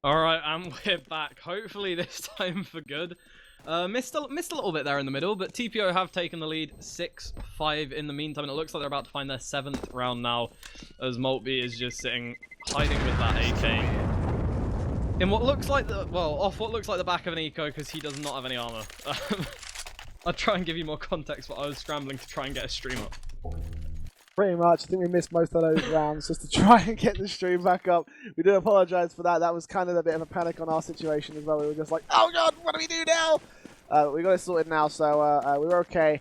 Alright, and we're back. Hopefully this time for good. Missed a little bit there in the middle, but TPO have taken the lead 6-5 in the meantime, and it looks like they're about to find their 7th round now, as Maltby is just sitting, hiding with that AK. In what looks like off what looks like the back of an eco, because he does not have any armor. I'll try and give you more context, but I was scrambling to try and get a stream up. Pretty much. I think we missed most of those rounds just to try and get the stream back up. We do apologise for that. That was kind of a bit of a panic on our situation as well. We were just like, oh god, what do we do now? We got it sorted now, so we were okay.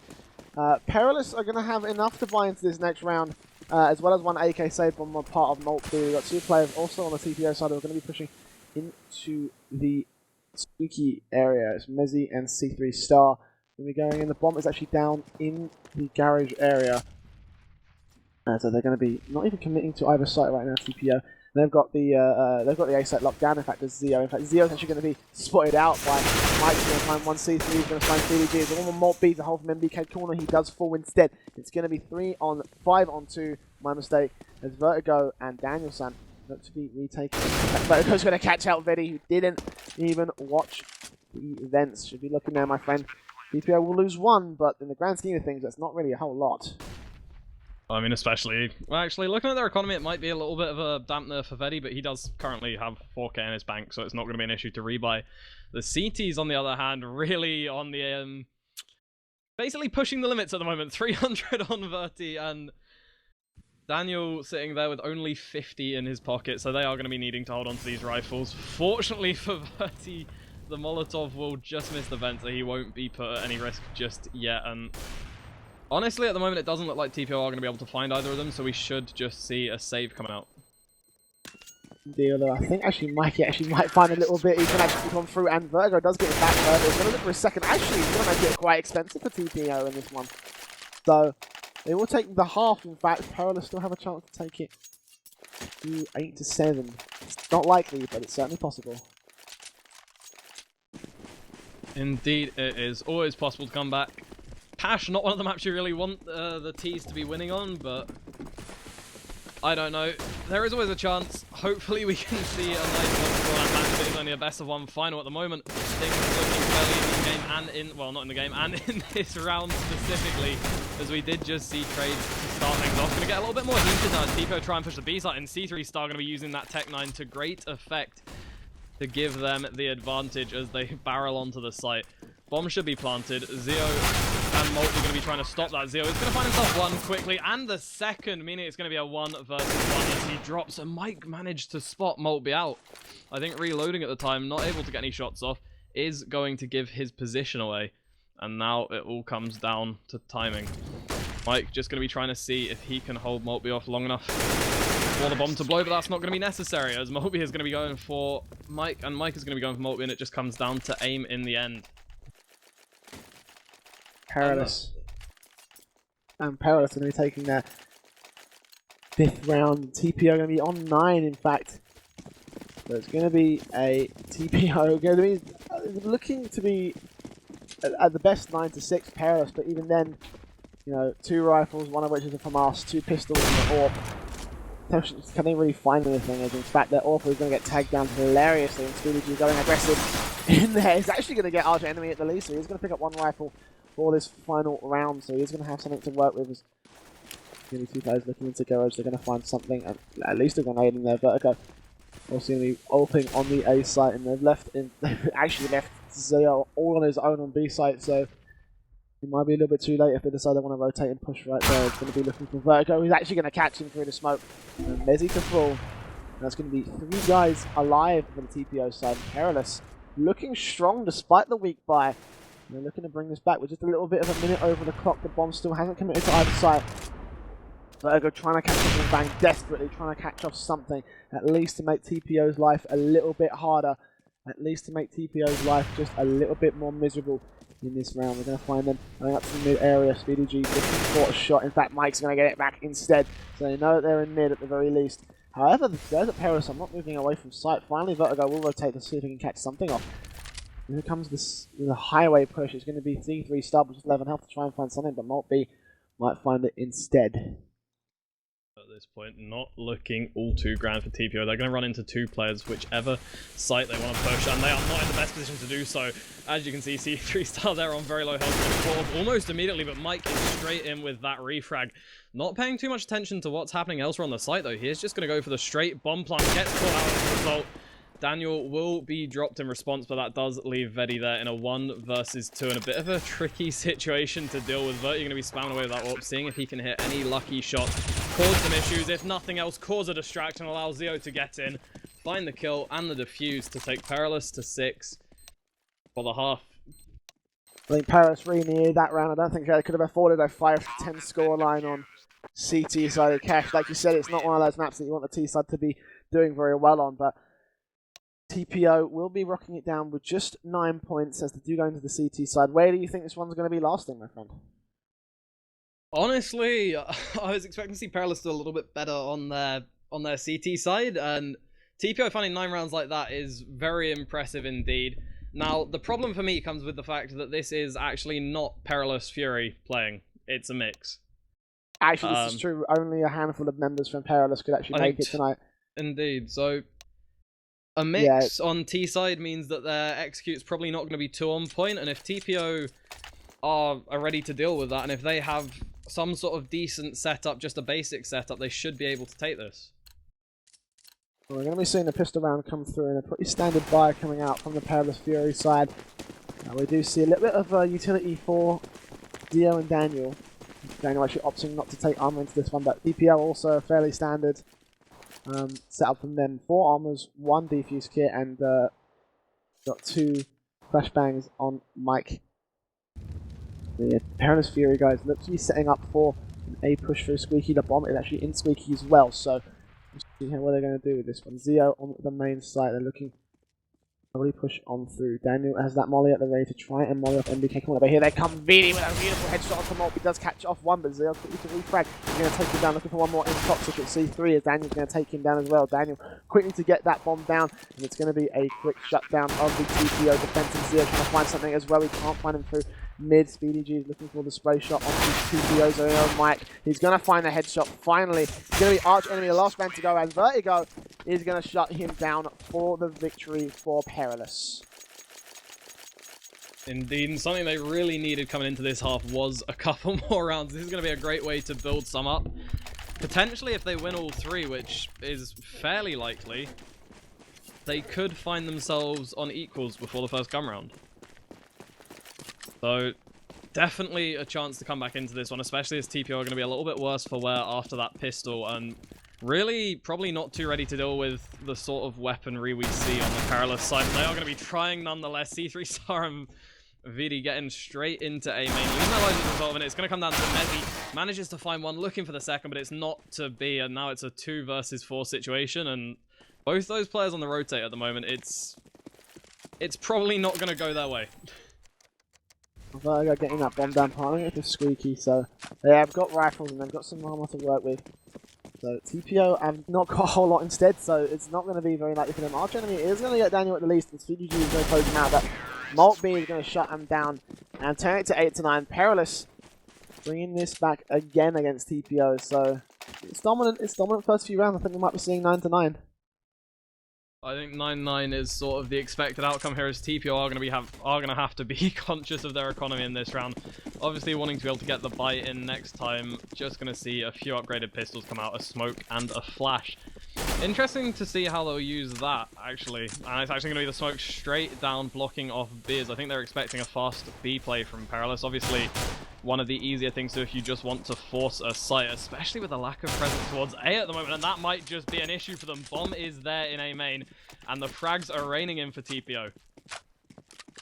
Perilous are going to have enough to buy into this next round, as well as one AK save from one part of Maltby. We've got 2 players also on the TPO side who are going to be pushing into the squeaky area. It's Mezzy and C3 Star. Going to be going in. The bomb is actually down in the garage area. So they're going to be not even committing to either site right now. TPO. They've got the A site locked down. In fact, there's Zio. In fact, Zio's actually going to be spotted out by Mike. He's going to find one C3. He's going to find CDG. There's a one more Maltby to hold from MBK corner. He does fall instead. It's going to be 5 on 2. My mistake. There's Vertigo and Danielson look to be retaken. Vertigo's going to catch out Vedi, who didn't even watch the events. Should be looking there, my friend. TPO will lose 1, but in the grand scheme of things, that's not really a whole lot. I mean, especially, well, actually, looking at their economy, it might be a little bit of a dampener for Vedi, but he does currently have 4k in his bank, so it's not going to be an issue to rebuy. The CTs, on the other hand, really on the, basically pushing the limits at the moment. 300 on Verti, and Daniel sitting there with only 50 in his pocket, so they are going to be needing to hold on to these rifles. Fortunately for Verti, the Molotov will just miss the vent, so he won't be put at any risk just yet, and honestly, at the moment, it doesn't look like TPO are going to be able to find either of them, so we should just see a save coming out. Deal, I think actually Mikey might find a little bit. He can actually come through, and Virgo does get it back further. He's going to look for a second. Actually, he's going to make it quite expensive for TPO in this one. So, they will take the half, in fact. Perilous still have a chance to take it to 8-7. It's not likely, but it's certainly possible. Indeed, it is always possible to come back. Cash, not one of the maps you really want the T's to be winning on, but I don't know. There is always a chance. Hopefully we can see a nice one match, but it's only a best of 1 final at the moment. Things looking fairly in the game and in, well, not in the game, and in this round specifically, as we did just see trades to start things off. Going to get a little bit more heated now as TPO try and push the B site, and C3 Star going to be using that Tech 9 to great effect to give them the advantage as they barrel onto the site. Bomb should be planted. Zio and Maltby are going to be trying to stop that. Zio is going to find himself 1 quickly, and the second, meaning it's going to be a 1 versus 1 as he drops. And Mike managed to spot Maltby out. I think reloading at the time, not able to get any shots off, is going to give his position away. And now it all comes down to timing. Mike just going to be trying to see if he can hold Maltby off long enough for the bomb to blow, but that's not going to be necessary, as Maltby is going to be going for Mike, and Mike is going to be going for Maltby, and it just comes down to aim in the end. Perilous. And Perilous are going to be taking their 5th round. TPO are going to be on 9, in fact. So it's going to be a TPO going to be looking to be at the best 9-6 Perilous, but even then, you know, 2 rifles, one of which is from us, 2 pistols and an AWP. Can they really find anything? As in fact, their AWP is going to get tagged down hilariously, and CDG going aggressive in there. He's actually going to get Archer enemy at the least, so he's going to pick up 1 rifle for this final round, so he's going to have something to work with. There's going to be 2 players looking into garage. They're going to find something, and at least a grenade in there. Vertigo also going to be opening on the A site, and they've actually left Zio all on his own on B site, so it might be a little bit too late if they decide they want to rotate and push right there. It's going to be looking for Vertigo, who's actually going to catch him through the smoke. And Mezzy to fall. And that's going to be 3 guys alive for the TPO side. Perilous looking strong despite the weak buy. They're looking to bring this back with just a little bit of a minute over the clock. The bomb still hasn't committed to either side. Vertigo trying to catch up and bang, desperately trying to catch off something, at least to make TPO's life a little bit harder. At least to make TPO's life just a little bit more miserable in this round. We're going to find them going up to the mid area. Speedy G looking for a shot. In fact, Mike's going to get it back instead. So they know that they're in mid at the very least. However, the guys at Perilous are not moving away from sight. Finally, Vertigo will rotate to see if he can catch something off. Here comes the highway push. It's going to be C3 Star with 11 health to try and find something, but Maltby might find it instead. this point, not looking all too grand for TPO. They're going to run into two players, whichever site they want to push, and they are not in the best position to do so. As you can see, C3 Star there on very low health, almost immediately, but Mike is straight in with that refrag. Not paying too much attention to what's happening elsewhere on the site, though. He is just going to go for the straight bomb plant, gets caught out as a result. Daniel will be dropped in response, but that does leave Vedi there in a 1 versus 2 in a bit of a tricky situation to deal with. Vert, you're going to be spamming away with that AWP, seeing if he can hit any lucky shot, cause some issues, if nothing else, cause a distraction, allow Zeo to get in, find the kill and the defuse to take Perilous to 6 for the half. I think Perilous really needed that round. I don't think they could have afforded a 5-10 scoreline on CT side of Cash. Like you said, it's not one of those maps that you want the T side to be doing very well on, but TPO will be rocking it down with just 9 points as they do go into the CT side. Where do you think this one's going to be lasting, my friend? Honestly, I was expecting to see Perilous do a little bit better on their CT side, and TPO finding 9 rounds like that is very impressive indeed. Now, the problem for me comes with the fact that this is actually not Perilous.Fury playing. It's a mix. Actually, this is true. Only a handful of members from Perilous could actually make it tonight. Indeed, so a mix on T side means that their execute's probably not going to be too on point, and if TPO are ready to deal with that, and if they have some sort of decent setup, just a basic setup, they should be able to take this. Well, we're going to be seeing a pistol round come through and a pretty standard buy coming out from the Perilous.Fury side. We do see a little bit of utility for Dio and Daniel. Daniel actually opting not to take armor into this one, but TPO also a fairly standard setup from them. 4 armors, 1 defuse kit, and got 2 flashbangs on Mike. The Perilous.Fury guys look to be setting up for an A push for Squeaky. The bomb is actually in Squeaky as well, so we'll see what they're going to do with this one. Zeo on the main site, they're looking to probably push on through. Daniel has that molly at the ready to try and molly off MBK. Come on over here, they come Vidi with a beautiful headshot onto Molt. He does catch off one, but Zeo quickly to refrag. He's going to take him down, looking for one more in toxic at C3 as Daniel's going to take him down as well. Daniel quickly to get that bomb down, and it's going to be a quick shutdown of the TPO defense. And Zeo trying to find something as well. He can't find him through mid. Speedy G is looking for the spray shot on the TPO's own Mike. He's going to find the headshot finally. It's going to be arch enemy, the last man to go, and Vertigo is going to shut him down for the victory for Perilous. Indeed, and something they really needed coming into this half was a couple more rounds. This is going to be a great way to build some up. Potentially, if they win all 3, which is fairly likely, they could find themselves on equals before the first gun round. So, definitely a chance to come back into this one, especially as TPO are going to be a little bit worse for wear after that pistol, and really probably not too ready to deal with the sort of weaponry we see on the Perilous side. They are going to be trying nonetheless. C3 Star and Vidi getting straight into A main. Losing their lives as a result of it. It's going to come down to Mezzi. Manages to find one, looking for the second, but it's not to be, and now it's a 2 versus 4 situation, and both those players on the rotate at the moment, it's probably not going to go their way. Vertigo getting that bomb down, partnering it with Squeaky, so they have got rifles and they've got some armor to work with. So TPO have not got a whole lot instead, so it's not going to be very likely for them. Arch enemy is going to get Daniel at the least, and CDG is going to close him out, but Molt B is going to shut him down and turn it to 8-9. Perilous bringing this back again against TPO, so it's dominant. It's dominant first few rounds. I think we might be seeing 9-9. I think 9-9 is sort of the expected outcome here, as TPO are going to have to be conscious of their economy in this round. Obviously wanting to be able to get the bite in next time. Just going to see a few upgraded pistols come out, a smoke and a flash. Interesting to see how they'll use that, actually. And it's actually going to be the smoke straight down, blocking off Beers. I think they're expecting a fast B play from Perilous. Obviously, one of the easier things to if you just want to force a site, especially with the lack of presence towards A at the moment, and that might just be an issue for them. Bomb is there in A main, and the frags are raining in for TPO.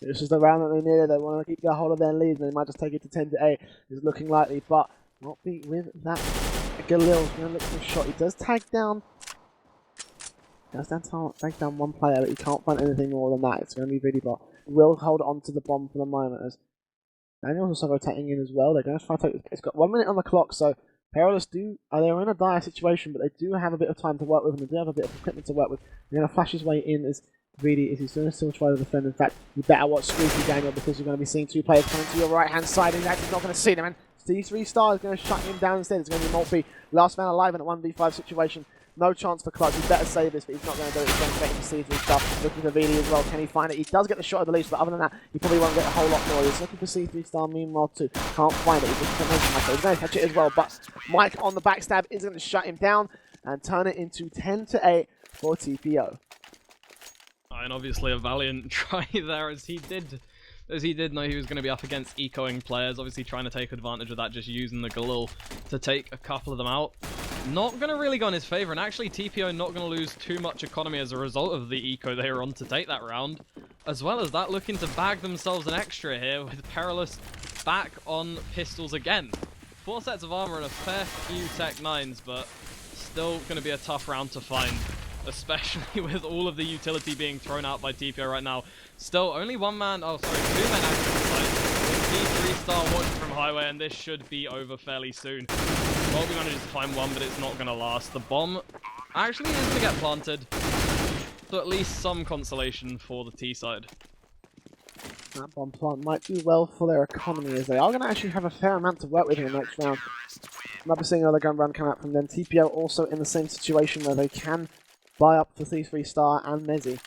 This is the round that they needed. They want to keep their hold of their lead, and they might just take it to 10-8. It's looking likely, but not be with that. Galil's going to look for a shot. He does tag down. Tag down one player, but he can't find anything more than that. It's going to be Vidi, but will hold on to the bomb for the moment as Daniel's also rotating in as well. They're going to try to take. It's got 1 minute on the clock, so Perilous they're in a dire situation, but they do have a bit of time to work with, and they do have a bit of equipment to work with. They're going to flash his way in as Vidi is. He's going to still try to defend. In fact, you better watch Squeaky, Daniel, because you're going to be seeing 2 players coming to your right hand side, and he's actually not going to see them. And C3 Star is going to shut him down instead. It's going to be Maltby, last man alive in a 1v5 situation. No chance for Clutch. He better save this, but he's not going to do it. He's going to get into C3 Star. Looking for VD as well. Can he find it? He does get the shot of the leash, but other than that, he probably won't get a whole lot more. He's looking for C3 Star, meanwhile, too. Can't find it. He's looking for Mike. He's going to catch it as well, but Mike on the backstab is going to shut him down and turn it into 10-8 for TPO. And obviously a valiant try there, as he did know he was going to be up against ecoing players, obviously trying to take advantage of that, just using the Galil to take a couple of them out. Not going to really go in his favour, and actually TPO not going to lose too much economy as a result of the eco they were on to take that round. As well as that, looking to bag themselves an extra here with Perilous back on pistols again. 4 sets of armour and a fair few Tech 9s, but still going to be a tough round to find, especially with all of the utility being thrown out by TPO right now. Still, only 2 men active in sight. T3 Star watching from Highway, and this should be over fairly soon. Maltby manages to find one, but it's not going to last. The bomb actually is going to get planted, so at least some consolation for the T side. That bomb plant might do well for their economy, as they are going to actually have a fair amount to work with in the next round. Remember seeing another gun run come out from them. TPO also in the same situation where they can buy up for T3 Star and Mezzy.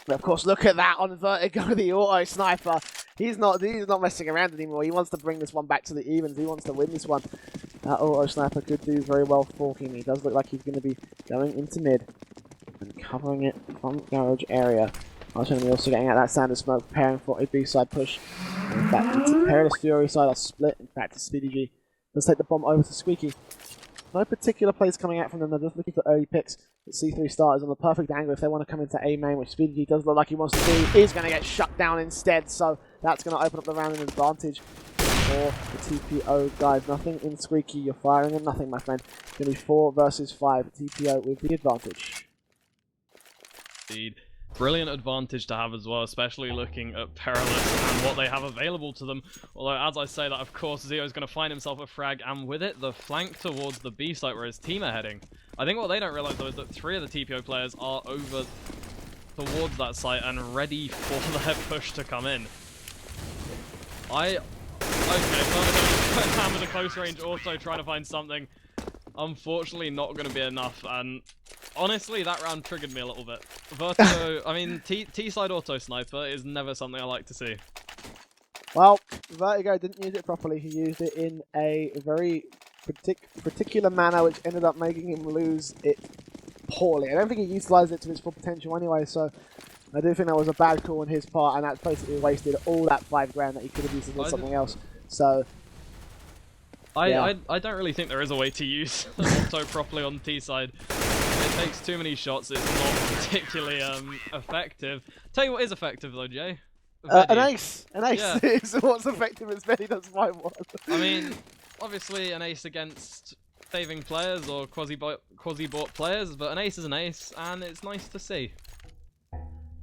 But of course, look at that on Vertigo, the auto sniper. He's not messing around anymore. He wants to bring this one back to the evens. He wants to win this one. That auto sniper could do very well for him. He does look like he's going to be going into mid and covering it from garage area. Ultimately also getting out that standard smoke, preparing for a B-side push. And in fact, it's a Perilous.Fury side are split. In fact, it's Speedy G. Let's take the bomb over to Squeaky. No particular plays coming out from them. They're just looking for early picks. But C3 Star is on the perfect angle if they want to come into A main, which Speedy G does look like he wants to do. He's going to get shut down instead, so that's going to open up the round in advantage for the TPO guys. Nothing in Squeaky. You're firing at nothing, my friend. It's going to be 4 versus 5. TPO with the advantage. Indeed. Brilliant advantage to have as well, especially looking at Perilous and what they have available to them. Although, as I say that, of course, Zio is going to find himself a frag, and with it, the flank towards the B site where his team are heading. I think what they don't realise, though, is that 3 of the TPO players are over towards that site and ready for their push to come in. Okay, so I'm going to hammer the close range auto, trying to find something. Unfortunately, not going to be enough, and honestly, that round triggered me a little bit. Vertigo, I mean, T-side auto sniper is never something I like to see. Well, Vertigo didn't use it properly. He used it in a very particular manner, which ended up making him lose it poorly. I don't think he utilised it to its full potential anyway, so I do think that was a bad call on his part, and that's basically wasted all that $5 that he could have used to do something else. So I don't really think there is a way to use auto properly on the T side. It takes too many shots, it's not particularly effective. Tell you what is effective though, Jay. An ace! An ace yeah. is what's effective as Vedi does my one. I mean, obviously an ace against saving players or quasi-bought players, but an ace is an ace, and it's nice to see.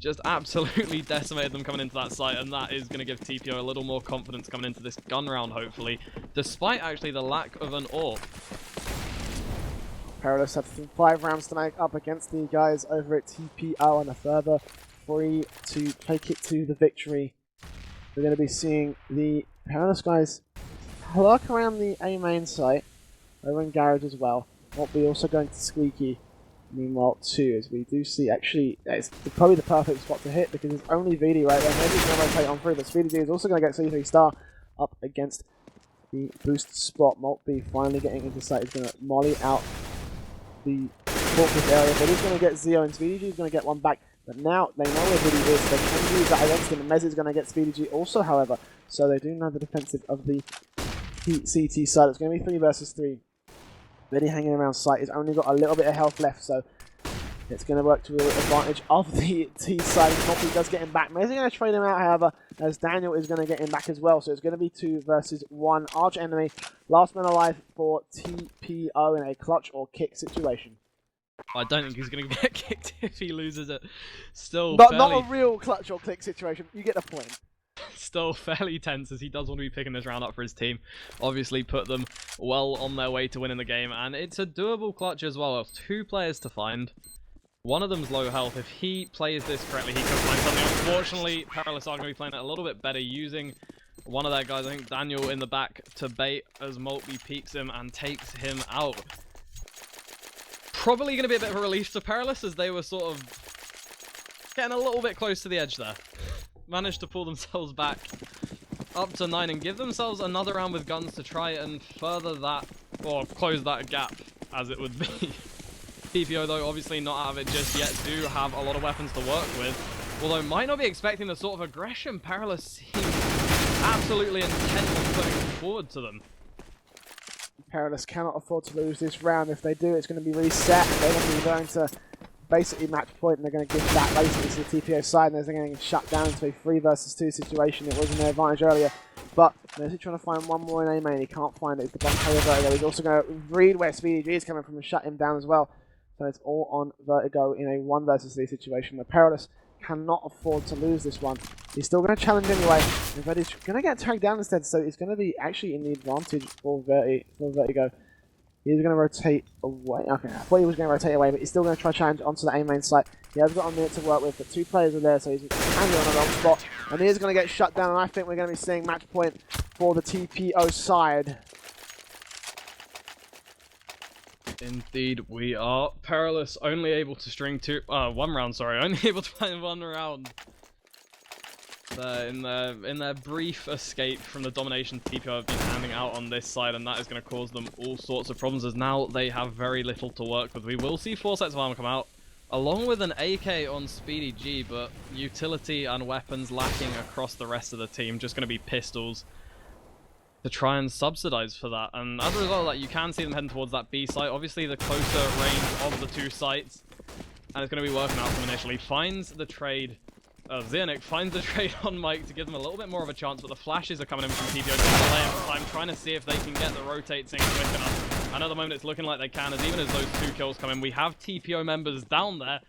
Just absolutely decimated them coming into that site, and that is going to give TPO a little more confidence coming into this gun round, hopefully, despite actually the lack of an AWP. Perilous have 5 rounds to make up against the guys over at TPO, and a further 3 to take it to the victory. We're going to be seeing the Perilous guys lurk around the A main site, over in Garage as well. Won't be also going to Squeaky. Meanwhile, too, as we do see, actually, it's probably the perfect spot to hit because it's only VD right there. Maybe he's going to rotate on through, but Speedy D is also going to get C3 Star up against the boost spot. Maltby finally getting into sight. He's going to molly out the forklift area, but he's going to get Zio, and Speedy G is going to get one back. But now they know where VD is. They can use that against him, and Mez is going to get Speedy G also, however. So they do know the defensive of the CT side. It's going to be 3 versus 3. Really hanging around sight. He's only got a little bit of health left, so it's going to work to the advantage of the T side. Maltby does get him back. Mez is going to trade him out, however, as Daniel is going to get him back as well. So it's going to be 2 versus 1. Arch enemy. Last man alive for TPO in a clutch or kick situation. I don't think he's going to get kicked if he loses it. Still, but not a real clutch or click situation. You get the point. Still fairly tense, as he does want to be picking this round up for his team. Obviously put them well on their way to winning the game, and it's a doable clutch as well. 2 players to find. One of them's low health. If he plays this correctly, he could find something. Unfortunately, Perilous are going to be playing it a little bit better, using one of their guys, I think Daniel, in the back to bait as Maltby peeks him and takes him out. Probably going to be a bit of a relief to Perilous as they were sort of getting a little bit close to the edge there. Managed to pull themselves back up to 9 and give themselves another round with guns to try and further that, or close that gap as it would be. TPO though, obviously not out of it just yet, do have a lot of weapons to work with, although might not be expecting the sort of aggression Perilous seems absolutely intent on putting forward to them. Perilous cannot afford to lose this round. If they do, it's going to be reset, and they're going to be going to basically match point, and they're going to give that basically to the TPO side, and they're going to get shut down into a 3 versus 2 situation. It wasn't their advantage earlier, but Messi trying to find one more in A main. He can't find it. It's the bomb player Vertigo. He's also going to read where Speedy G is coming from and shut him down as well. So it's all on Vertigo in a 1 versus 3 situation where Perilous cannot afford to lose this one. He's still going to challenge anyway, but he's going to get tagged down instead, so he's going to be actually in the advantage for Vertigo. He's going to rotate away. Okay, I thought he was going to rotate away, but he's still going to try challenge onto the A main site. He has got a minute to work with, but 2 players are there, so he's kind of on the wrong spot. And he is going to get shut down, and I think we're going to be seeing match point for the TPO side. Indeed, we are. Perilous only able to string 1 round, sorry. Only able to find 1 round. In their brief escape from the domination TPO have been handing out on this side, and that is going to cause them all sorts of problems as now they have very little to work with. We will see 4 sets of armor come out, along with an AK on Speedy G, but utility and weapons lacking across the rest of the team. Just going to be pistols to try and subsidize for that. And as a result of that, you can see them heading towards that B site. Obviously, the closer range of the 2 sites, and it's going to be working out for them initially. Finds the trade. Xeonic finds the trade on Mike to give them a little bit more of a chance, but the flashes are coming in from TPO to time, trying to see if they can get the rotate sync quick enough. And at the moment, it's looking like they can, as even as those 2 kills come in, we have TPO members down there.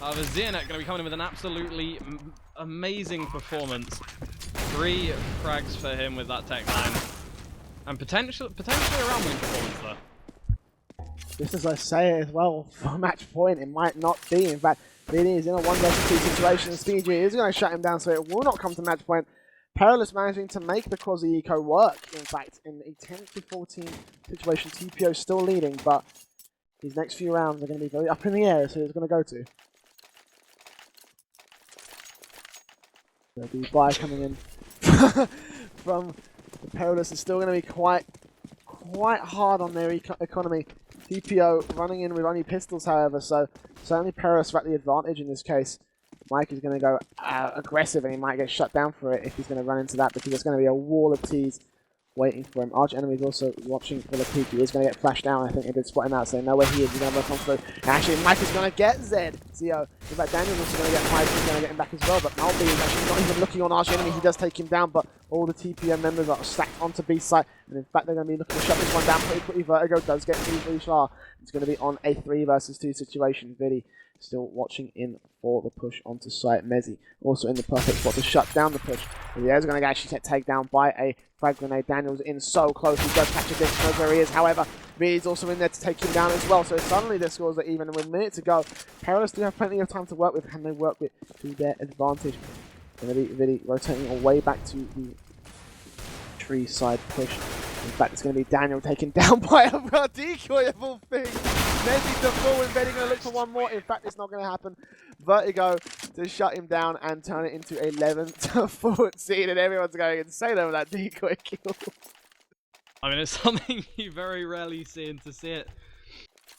Xeonic going to be coming in with an absolutely amazing performance. 3 frags for him with that tech 9, and potentially a round-winning performance there. Just as I say as well, for match point, it might not be. In fact, it is in a 1 versus 2 situation. Speedy is going to shut him down, so it will not come to match point. Perilous managing to make the quasi-eco work. In fact, in a 10-14 situation, TPO still leading, but his next few rounds are going to be very up in the air, so he's going to go to. The buy coming in from the Perilous is still going to be quite hard on their economy. TPO running in with only pistols, however, so certainly Perilous are at the advantage in this case. Mike is going to go aggressive, and he might get shut down for it if he's going to run into that, because there's going to be a wall of T's waiting for him. Arch Enemy is also watching for the peak. He is going to get flashed down. I think they did spot him out, so they know where he is. He's going to come through. And actually, Mike is going to get Zio. In fact, Daniel's also going to get Mike. He's going to get him back as well, but Maltby is actually not even looking on Arch Enemy. He does take him down, but all the TPM members are stacked onto B site, and in fact, they're going to be looking to shut this one down pretty quickly. Vertigo does get really far. It's going to be on a 3 versus 2 situation. Vidi still watching in for the push onto site. Mezzi also in the perfect spot to shut down the push. And yeah, is going to actually get taken down by a frag grenade. Daniel's in so close. He does catch a glimpse, knows where he is. However, Vidi's also in there to take him down as well. So suddenly the scores are even. And with a minute to go, Perilous do have plenty of time to work with. Can they work with to their advantage? Going to be Vidi rotating away back to the tree side push. In fact, it's going to be Daniel taken down by a decoyable thing. Mezzi to forward, Betty going to look for one more. In fact, it's not going to happen. Vertigo to shut him down and turn it into 11-14, and everyone's going insane over that decoy kill. I mean, it's something you very rarely see, and to see it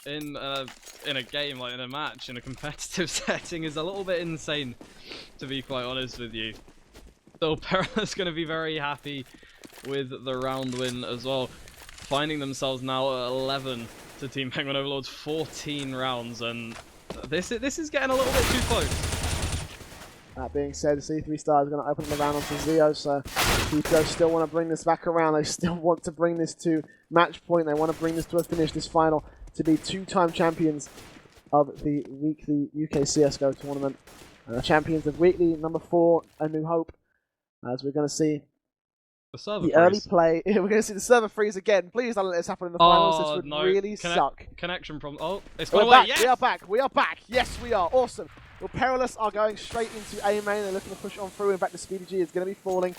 in a game, like in a match, in a competitive setting, is a little bit insane, to be quite honest with you. So Perilous going to be very happy with the round win as well, finding themselves now at 11 to Team Penguin Overlord's 14 rounds, and this is getting a little bit too close. That being said, C3 Star is going to open the round onto Zio, so TPO still want to bring this back around. They still want to bring this to match point. They want to bring this to a finish, this final, to be 2-time champions of the weekly UK CSGO tournament. Champions of weekly number 4, A New Hope, as we're going to see the early play. We're going to see the server freeze again. Please don't let this happen in the finals. This would really suck. Connection problem. Oh, it's gone away. Yes! We are back. We are back. Yes, we are. Awesome. Well, Perilous are going straight into A main. They're looking to push on through. In fact, the Speedy G is going to be falling.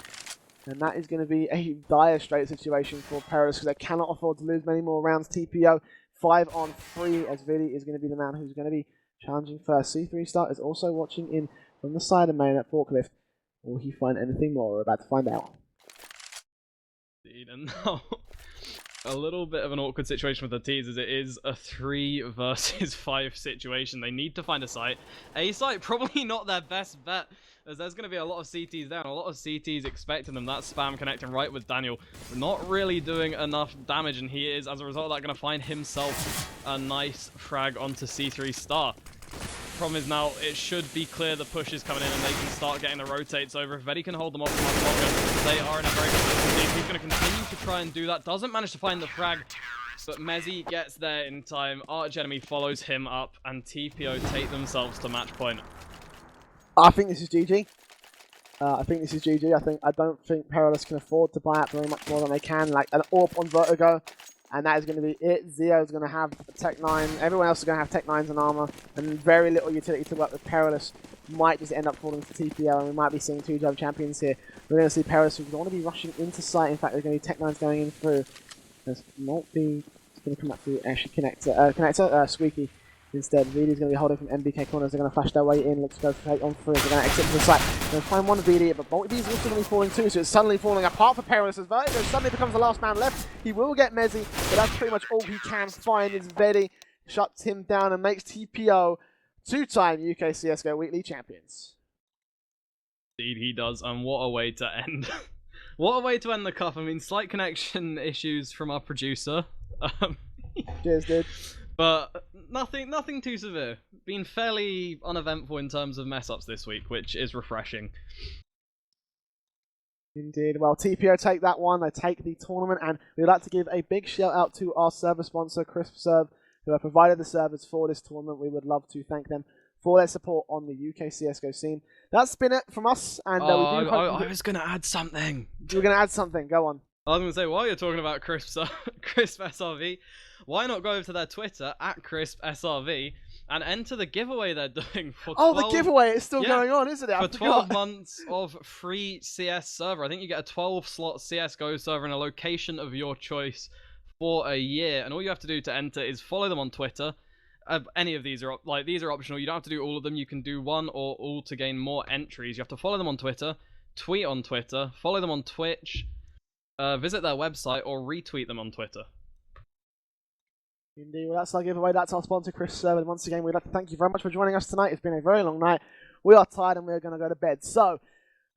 And that is going to be a dire straight situation for Perilous because they cannot afford to lose many more rounds. TPO 5 on 3 as Vidi is going to be the man who's going to be challenging first. C3 Star is also watching in from the side of main at Forklift. Will he find anything more? We're about to find out. Indeed, and now a little bit of an awkward situation with the T's as it is a 3 versus 5 situation. They need to find a site. A site probably not their best bet, as there's going to be a lot of CTs down, a lot of CTs expecting them. That spam connecting right with Daniel, not really doing enough damage, and he is, as a result of that, going to find himself a nice frag onto C3 Star. Problem is now, it should be clear the push is coming in and they can start getting the rotates over. If Vedi can hold them off for much longer, they are in a very good position. He's going to continue to try and do that. Doesn't manage to find the frag, but Mezzi gets there in time. Arch Enemy follows him up, and TPO take themselves to match point. I think this is GG. I don't think Perilous can afford to buy out very much more than they can. Like an AWP on Vertigo, and that is going to be it. Zeo is going to have Tech 9. Everyone else is going to have Tech 9s and armor, and very little utility to work with Perilous. Might just end up falling to TPO, and we might be seeing 2 jump champions here. We're going to see Perilous who don't want to be rushing into site. In fact, there's going to be Tech 9s going in through. There's not be going to come up through actually connector Squeaky. Instead, Vidi is going to be holding from MBK corners. They're going to flash their way in. Looks to go straight on through. They're going to exit to the site. They're going to find one Vidi, but Multi is also going to be falling too. So it's suddenly falling apart for Perilous as Vertigo suddenly becomes the last man left. He will get Mezzi, but that's pretty much all he can find. Is Vidi shuts him down and makes TPO 2-time UK CSGO Weekly champions. Indeed, he does, and what a way to end. What a way to end the cup. I mean, slight connection issues from our producer. Cheers, dude. But nothing too severe. Been fairly uneventful in terms of mess-ups this week, which is refreshing. Indeed. Well, TPO take that one. They take the tournament, and we'd like to give a big shout out to our server sponsor, Crisp Serve, who have provided the servers for this tournament. We would love to thank them for their support on the UK CSGO scene. That's been it from us, and we do hope I was going to add something. You were going to add something. Go on. I was going to say, while you're talking about Crisp SRV, why not go over to their Twitter, @CrispSRV, and enter the giveaway they're doing for 12... the giveaway is still going on, isn't it? For 12 months of free CS server. I think you get a 12-slot CSGO server in a location of your choice for a year. And all you have to do to enter is follow them on Twitter. Any of these are these are optional. You don't have to do all of them. You can do one or all to gain more entries. You have to follow them on Twitter, tweet on Twitter, follow them on Twitch, visit their website, or retweet them on Twitter. Indeed, well, that's our giveaway. That's our sponsor, Chris Serve. And once again, we'd like to thank you very much for joining us tonight. It's been a very long night. We are tired and we're going to go to bed. So,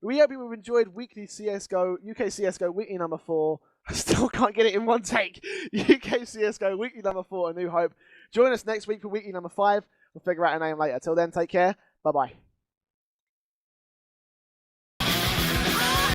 we hope you've enjoyed weekly CSGO, UK CSGO weekly number 4. I still can't get it in one take. UK CSGO weekly number 4, A New Hope. Join us next week for weekly number 5. We'll figure out a name later. Till then, take care. Bye-bye.